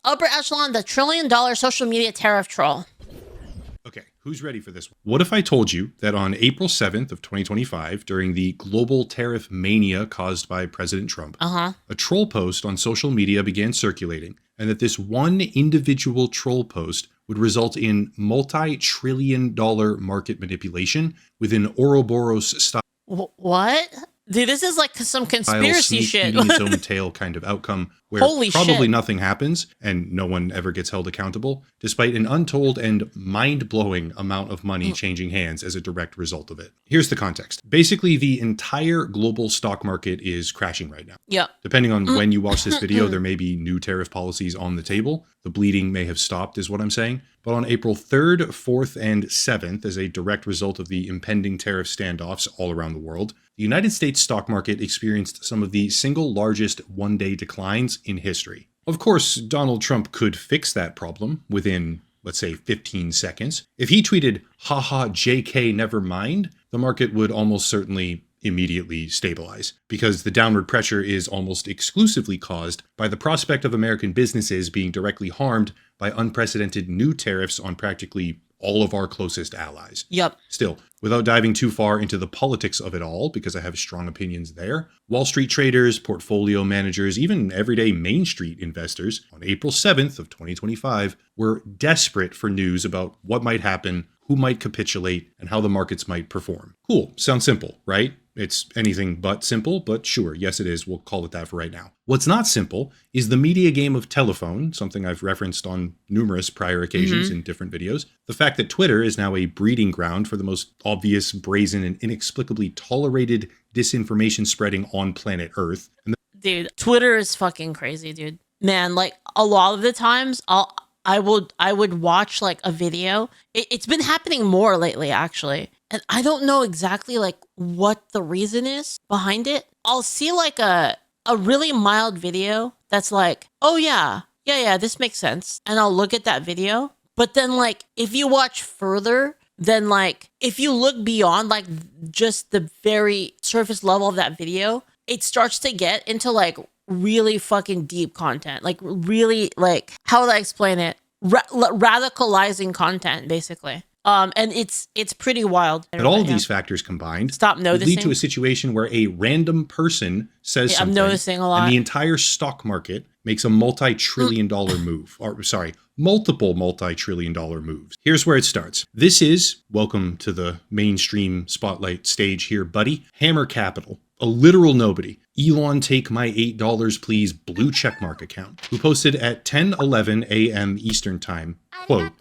upper echelon, the trillion-dollar social media tariff troll. Okay, who's ready for this? What if I told you that on April 7th of 2025, during the global tariff mania caused by President Trump, a troll post on social media began circulating, and that this one individual troll post would result in multi-trillion-dollar market manipulation with an Ouroboros style. What? Dude, this is like some conspiracy shit. Eating its own tail kind of outcome where probably nothing happens and no one ever gets held accountable, despite an untold and mind-blowing amount of money changing hands as a direct result of it. Here's the context. Basically, the entire global stock market is crashing right now. Yeah. Depending on when you watch this video, there may be new tariff policies on the table. The bleeding may have stopped, is what I'm saying. But on April 3rd, 4th, and 7th, as a direct result of the impending tariff standoffs all around the world, the United States stock market experienced some of the single largest one-day declines in history. Of course, Donald Trump could fix that problem within, let's say, 15 seconds. If he tweeted, haha, JK, never mind, the market would almost certainly immediately stabilize, because the downward pressure is almost exclusively caused by the prospect of American businesses being directly harmed by unprecedented new tariffs on practically all of our closest allies. Yep. Still, without diving too far into the politics of it all, because I have strong opinions there, Wall Street traders, portfolio managers, even everyday Main Street investors on April 7th of 2025 were desperate for news about what might happen, who might capitulate, and how the markets might perform. Cool. Sounds simple, right? It's anything but simple, but sure, yes it is. We'll call it that for right now. What's not simple is the media game of telephone, something I've referenced on numerous prior occasions in different videos. The fact that Twitter is now a breeding ground for the most obvious, brazen, and inexplicably tolerated disinformation spreading on planet Earth. Dude, Twitter is fucking crazy, dude. Man, like a lot of the times I would watch like a video. It's been happening more lately, actually. And I don't know exactly like what the reason is behind it. I'll see like a really mild video that's like, oh yeah, this makes sense. And I'll look at that video. But then like, if you watch further, then like, if you look beyond like just the very surface level of that video, it starts to get into like really fucking deep content. Like really like, how would I explain it? Radicalizing content, basically. And it's pretty wild. But all of these factors combined would lead to a situation where a random person says something, I'm noticing a lot, and the entire stock market makes a multi-trillion-dollar move. Or sorry, multiple multi-trillion-dollar moves. Here's where it starts. This is, welcome to the mainstream spotlight stage here, buddy, Hammer Capital. A literal nobody, Elon take my $8 please blue checkmark account, who posted at 10:11 a.m. Eastern time, quote,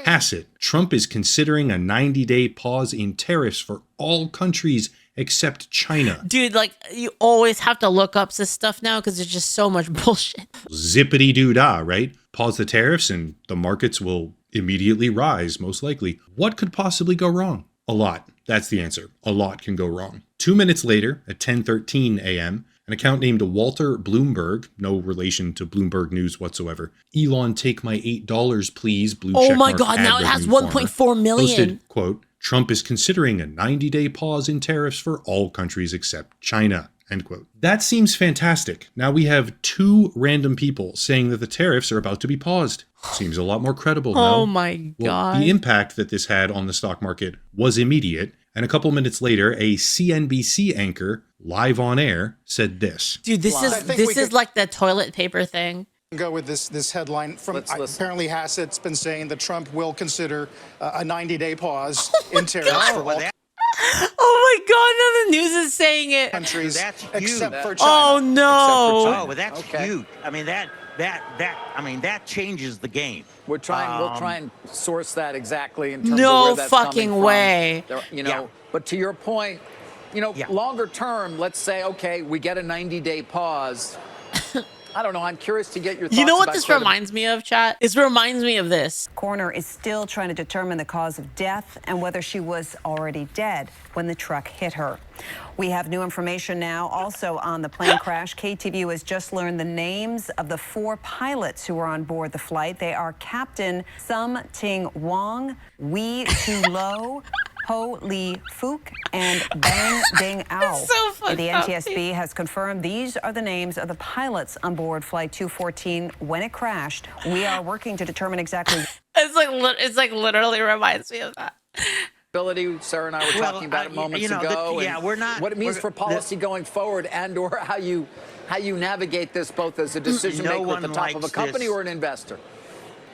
Hassett, Trump is considering a 90-day pause in tariffs for all countries except China. Dude, like, you always have to look up this stuff now because there's just so much bullshit. Zippity-doo-dah, right? Pause the tariffs and the markets will immediately rise, most likely. What could possibly go wrong? A lot. That's the answer. A lot can go wrong. 2 minutes later, at 10:13 a.m., an account named Walter Bloomberg, no relation to Bloomberg News whatsoever, Elon take my $8 please blue checkmark. Oh my god, now it has 1.4 million. Posted, quote, Trump is considering a 90-day pause in tariffs for all countries except China, end quote. That seems fantastic. Now we have two random people saying that the tariffs are about to be paused. Seems a lot more credible, no? Oh my god. Well, the impact that this had on the stock market was immediate, and a couple minutes later, a CNBC anchor, live on air, said this. Dude, this is like the toilet paper thing. Go with this headline from apparently Hassett's been saying that Trump will consider a 90-day pause in tariffs for all oh my god, now the news is saying it. Countries except for China. Oh no. Oh, well, that's huge. I mean that changes the game. We'll try and source that exactly in terms no of where that's fucking coming way. From. You know, but to your point, longer term, let's say, okay, we get a 90-day pause. I don't know. I'm curious to get your thoughts. You know what this reminds me of, chat? This reminds me of this. Coroner is still trying to determine the cause of death and whether she was already dead when the truck hit her. We have new information now also on the plane crash. KTVU has just learned the names of the 4 pilots who were on board the flight. They are Captain Sum Ting Wong, Wee Tu Lo, Ho Lee Fook and Bang Ding Ao. So fucked The up, NTSB has confirmed these are the names of the pilots on board Flight 214 when it crashed. We are working to determine exactly. It's like literally reminds me of that. Sarah and I were talking about it moments ago. We're not. What it means for policy going forward, and/or how you navigate this, both as a decision maker at the top of a company or an investor.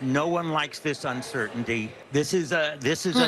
No one likes this uncertainty. This is a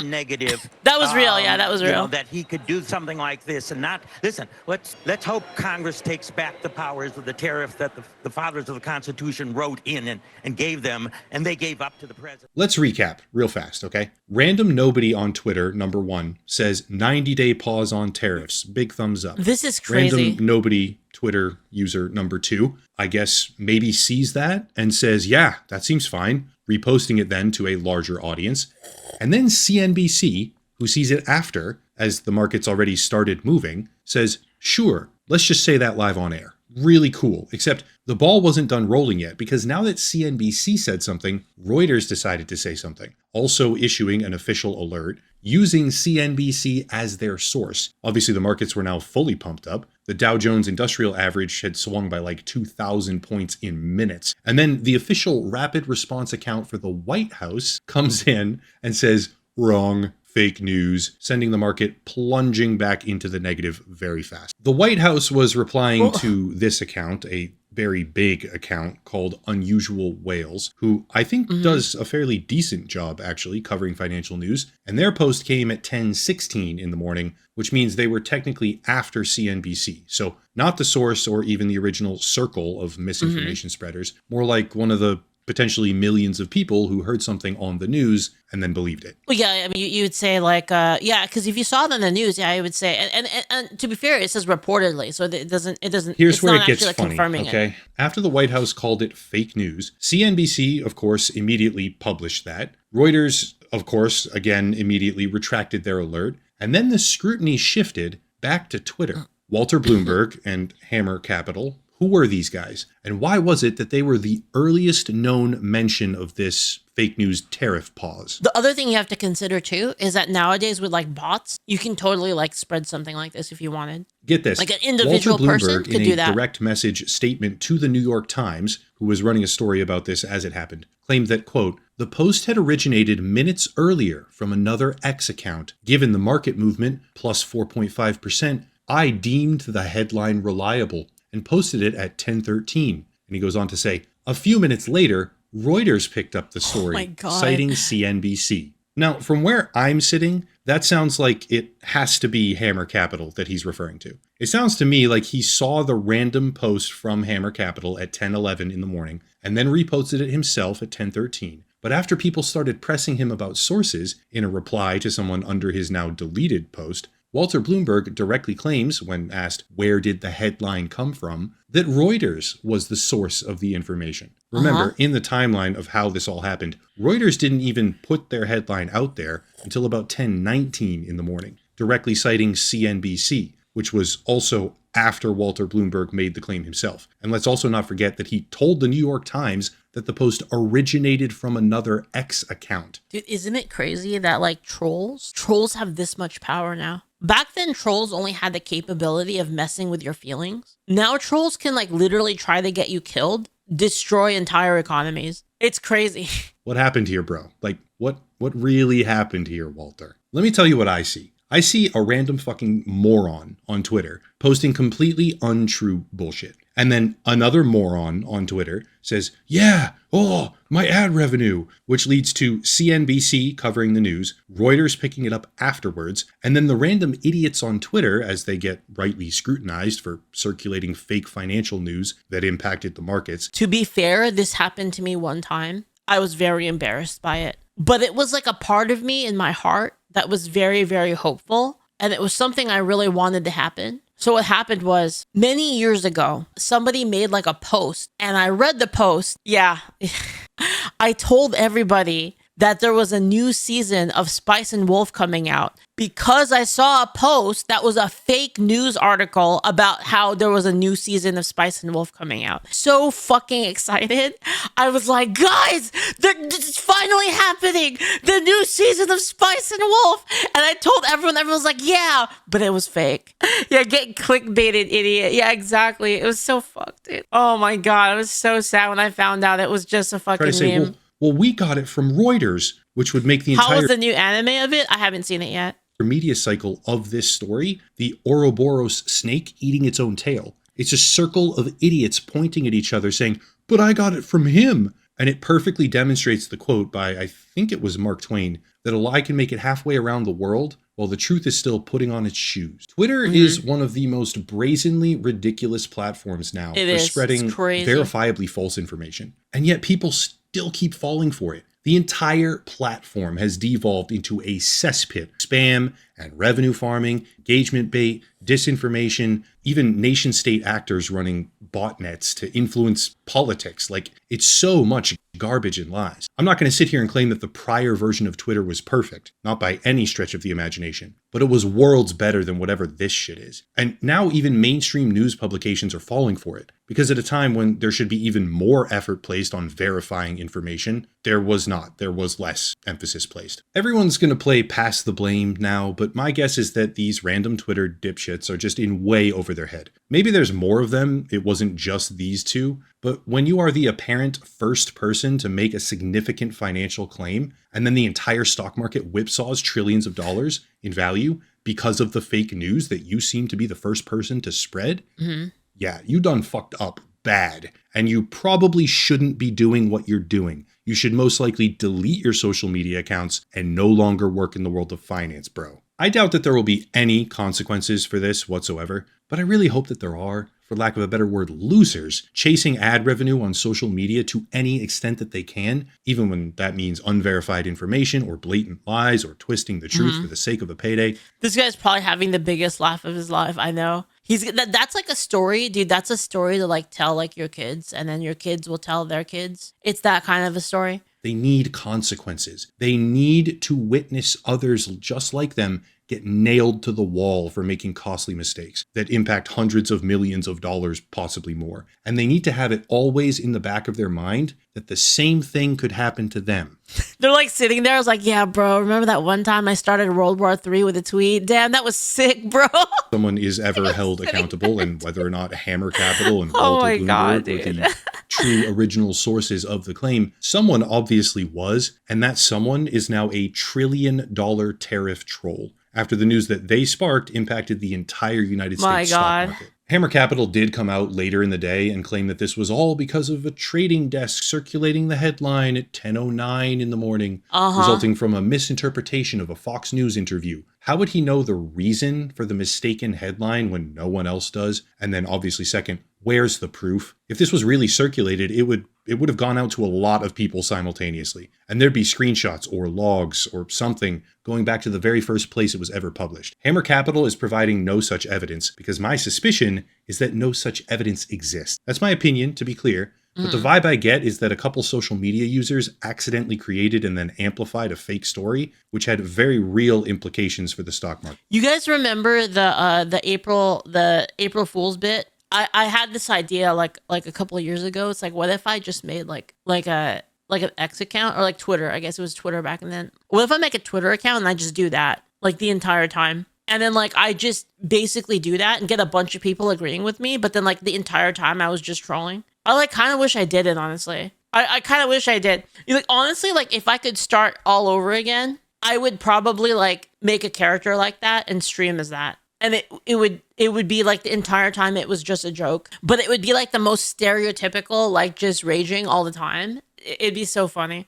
negative. That was real. Yeah, that was real. You know, that he could do something like this and not listen. Let's hope Congress takes back the powers of the tariff that the fathers of the Constitution wrote in and gave them, and they gave up to the president. Let's recap real fast, okay? Random Nobody on Twitter, number 1, says 90-day pause on tariffs. Big thumbs up. This is crazy. Random Nobody Twitter user number 2, I guess maybe sees that and says, yeah, that seems fine. Reposting it then to a larger audience. And then CNBC, who sees it after, as the market's already started moving, says, sure, let's just say that live on air. Really cool. Except the ball wasn't done rolling yet, because now that CNBC said something, Reuters decided to say something, also issuing an official alert, using CNBC as their source. Obviously, the markets were now fully pumped up. The Dow Jones Industrial Average had swung by like 2,000 points in minutes. And then the official rapid response account for the White House comes in and says, wrong, fake news, sending the market plunging back into the negative very fast. The White House was replying to this account, a very big account called Unusual Whales, who I think does a fairly decent job actually covering financial news. And their post came at 10:16 in the morning, which means they were technically after CNBC. So not the source or even the original circle of misinformation spreaders, more like one of the potentially millions of people who heard something on the news and then believed it. Well, yeah, I mean, you would say like, yeah, because if you saw it on the news, yeah, I would say, and to be fair, it says reportedly, so it doesn't. Here's it's where not it gets actually, like, funny, confirming okay? it. After the White House called it fake news, CNBC, of course, immediately published that. Reuters, of course, again, immediately retracted their alert. And then the scrutiny shifted back to Twitter. Walter Bloomberg and Hammer Capital. Who were these guys? And why was it that they were the earliest known mention of this fake news tariff pause? The other thing you have to consider too is that nowadays with like bots, you can totally like spread something like this if you wanted. Get this. Like an individual Walter Bloomberg, person could in do a that. direct message statement to the New York Times, who was running a story about this as it happened, claimed that, quote, the post had originated minutes earlier from another X account. Given the market movement, plus 4.5%, I deemed the headline reliable and posted it at 10:13. And he goes on to say, a few minutes later, Reuters picked up the story, citing CNBC. Now, from where I'm sitting, that sounds like it has to be Hammer Capital that he's referring to. It sounds to me like he saw the random post from Hammer Capital at 10:11 in the morning and then reposted it himself at 10:13. But after people started pressing him about sources in a reply to someone under his now deleted post, Walter Bloomberg directly claims, when asked where did the headline come from, that Reuters was the source of the information. Remember, in the timeline of how this all happened, Reuters didn't even put their headline out there until about 10:19 in the morning, directly citing CNBC, which was also after Walter Bloomberg made the claim himself. And let's also not forget that he told the New York Times that the post originated from another X account. Dude, isn't it crazy that like trolls have this much power now? Back then, trolls only had the capability of messing with your feelings. Now trolls can like literally try to get you killed, destroy entire economies. It's crazy. What happened here, bro? Like, what really happened here, Walter? Let me tell you what I see. I see a random fucking moron on Twitter posting completely untrue bullshit. And then another moron on Twitter says, yeah, oh, my ad revenue, which leads to CNBC covering the news, Reuters picking it up afterwards, and then the random idiots on Twitter, as they get rightly scrutinized for circulating fake financial news that impacted the markets. To be fair, this happened to me one time. I was very embarrassed by it. But it was like a part of me in my heart that was very, very hopeful. And it was something I really wanted to happen. So what happened was many years ago, somebody made like a post and I read the post. Yeah. I told everybody that there was a new season of Spice and Wolf coming out because I saw a post that was a fake news article about how there was a new season of Spice and Wolf coming out. So fucking excited. I was like, guys, it's finally happening. The new season of Spice and Wolf. And I told everyone was like, yeah, but it was fake. Yeah, get clickbaited, idiot. Yeah, exactly. It was so fucked, dude. Oh my God. I was so sad when I found out it was just a fucking meme. Well, we got it from Reuters, which would make the entire... How was the new anime of it? I haven't seen it yet. ...media cycle of this story, the Ouroboros snake eating its own tail. It's a circle of idiots pointing at each other saying, but I got it from him. And it perfectly demonstrates the quote by, I think it was Mark Twain, that a lie can make it halfway around the world while the truth is still putting on its shoes. Twitter is one of the most brazenly ridiculous platforms now for spreading verifiably false information. And yet people still keep falling for it. The entire platform has devolved into a cesspit. Spam and revenue farming, engagement bait, disinformation, even nation state actors running botnets to influence politics. Like, it's so much garbage and lies. I'm not going to sit here and claim that the prior version of Twitter was perfect, not by any stretch of the imagination, but it was worlds better than whatever this shit is. And now even mainstream news publications are falling for it, because at a time when there should be even more effort placed on verifying information, there was not. There was less emphasis placed. Everyone's going to play pass the blame now, but my guess is that these random Twitter dipshits are just in way over their head. Maybe there's more of them. It wasn't just these two. But when you are the apparent first person to make a significant financial claim, and then the entire stock market whipsaws trillions of dollars in value because of the fake news that you seem to be the first person to spread, yeah, you done fucked up bad. And you probably shouldn't be doing what you're doing. You should most likely delete your social media accounts and no longer work in the world of finance, bro. I doubt that there will be any consequences for this whatsoever, but I really hope that there are, for lack of a better word, losers chasing ad revenue on social media to any extent that they can, even when that means unverified information or blatant lies or twisting the truth for the sake of a payday. This guy's probably having the biggest laugh of his life, I know. That's like a story, dude. That's a story to like tell like your kids, and then your kids will tell their kids. It's that kind of a story. They need consequences. They need to witness others just like them get nailed to the wall for making costly mistakes that impact hundreds of millions of dollars, possibly more. And they need to have it always in the back of their mind that the same thing could happen to them. They're like sitting there. I was like, yeah, bro, remember that one time I started World War III with a tweet? Damn, that was sick, bro. Someone is ever held accountable, and whether or not Hammer Capital and Walter Bloomberg were the true original sources of the claim, someone obviously was, and that someone is now a $1 trillion tariff troll, after the news that they sparked impacted the entire United States stock market. Hammer Capital did come out later in the day and claim that this was all because of a trading desk circulating the headline at 10:09 in the morning, resulting from a misinterpretation of a Fox News interview. How would he know the reason for the mistaken headline when no one else does? And then obviously second, where's the proof? If this was really circulated, it would have gone out to a lot of people simultaneously. And there'd be screenshots or logs or something going back to the very first place it was ever published. Hammer Capital is providing no such evidence because my suspicion is that no such evidence exists. That's my opinion, to be clear. But the vibe I get is that a couple social media users accidentally created and then amplified a fake story, which had very real implications for the stock market. You guys remember the April Fool's bit? I had this idea like a couple of years ago. It's like, what if I just made like an X account, or like Twitter? I guess it was Twitter back then. What if I make a Twitter account and I just do that like the entire time? And then like I just basically do that and get a bunch of people agreeing with me, but then like the entire time I was just trolling. I like kind of wish I did it, honestly. I kind of wish I did. Like honestly, like if I could start all over again, I would probably like make a character like that and stream as that. And it would be like the entire time it was just a joke, but it would be like the most stereotypical, like just raging all the time. It'd be so funny.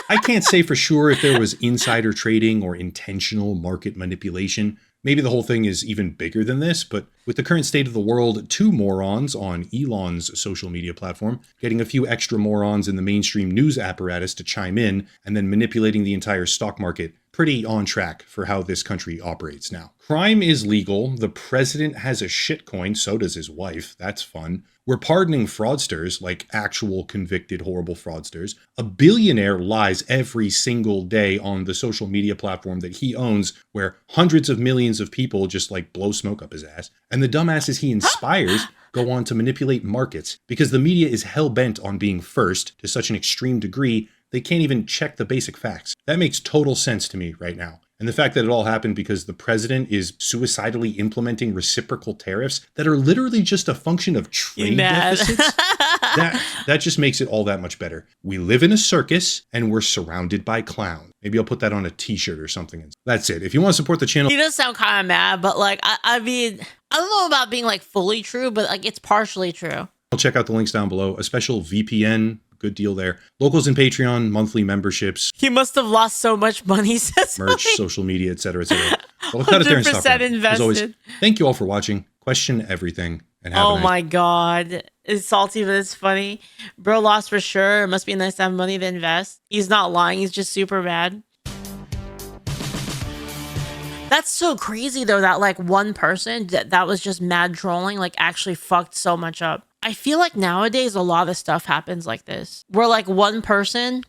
I can't say for sure if there was insider trading or intentional market manipulation. Maybe the whole thing is even bigger than this, but with the current state of the world, 2 morons on Elon's social media platform, getting a few extra morons in the mainstream news apparatus to chime in, and then manipulating the entire stock market, pretty on track for how this country operates now. Crime is legal. The president has a shitcoin. So does his wife. That's fun. We're pardoning fraudsters, like actual convicted horrible fraudsters. A billionaire lies every single day on the social media platform that he owns, where hundreds of millions of people just like blow smoke up his ass. And the dumbasses he inspires go on to manipulate markets because the media is hell-bent on being first to such an extreme degree they can't even check the basic facts. That makes total sense to me right now. And the fact that it all happened because the president is suicidally implementing reciprocal tariffs that are literally just a function of trade deficits, that just makes it all that much better. We live in a circus and we're surrounded by clowns. Maybe I'll put that on a t-shirt or something. That's it. If you want to support the channel. He does sound kind of mad, but like, I mean, I don't know about being like fully true, but like it's partially true. Check out the links down below. A special VPN. Good deal there. Locals and Patreon, monthly memberships. He must have lost so much money, says merch, social media, etc., etc. Well, I'll cut it there and stop. Invested. As always, thank you all for watching. Question everything and have a nice my God. It's salty, but it's funny. Bro lost for sure. It must be nice to have money to invest. He's not lying. He's just super bad. That's so crazy, though, that like one person that was just mad trolling, like actually fucked so much up. I feel like nowadays a lot of stuff happens like this, where like one person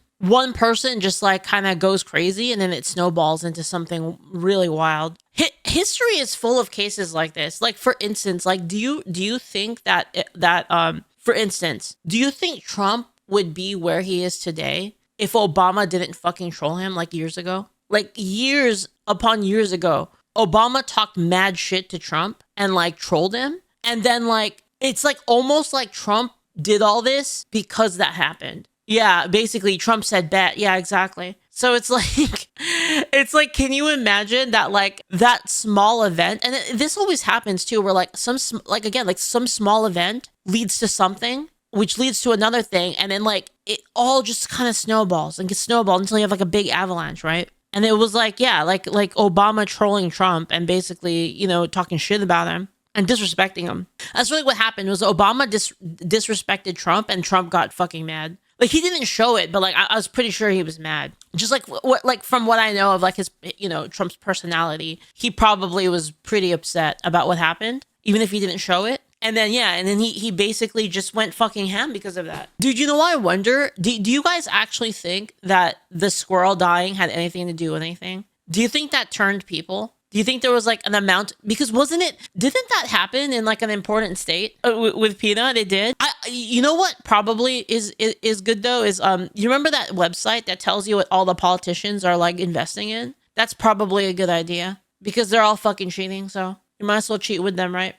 just like kind of goes crazy and then it snowballs into something really wild. History is full of cases like this. Like, for instance, like, do you think for instance, do you think Trump would be where he is today if Obama didn't fucking troll him like years ago? Like years upon years ago, Obama talked mad shit to Trump and like trolled him. And then like, it's like almost like Trump did all this because that happened. Yeah, basically Trump said bet. Yeah, exactly. So it's like, can you imagine that, like that small event? And this always happens too, where like some small event leads to something, which leads to another thing. And then like it all just kind of snowballs and gets snowballed until you have like a big avalanche, right? And it was like, yeah, like Obama trolling Trump and basically, you know, talking shit about him and disrespecting him. That's really what happened. Was Obama disrespected Trump and Trump got fucking mad. Like, he didn't show it, but like I was pretty sure he was mad. Just like from what I know of like his, you know, Trump's personality, he probably was pretty upset about what happened, even if he didn't show it. And then, yeah, and then he basically just went fucking ham because of that. Dude, you know what I wonder? Do you guys actually think that the squirrel dying had anything to do with anything? Do you think that turned people? Do you think there was like an amount? Because didn't that happen in like an important state with Peanut? It did. You know what probably is good though is you remember that website that tells you what all the politicians are like investing in? That's probably a good idea because they're all fucking cheating. So you might as well cheat with them, right?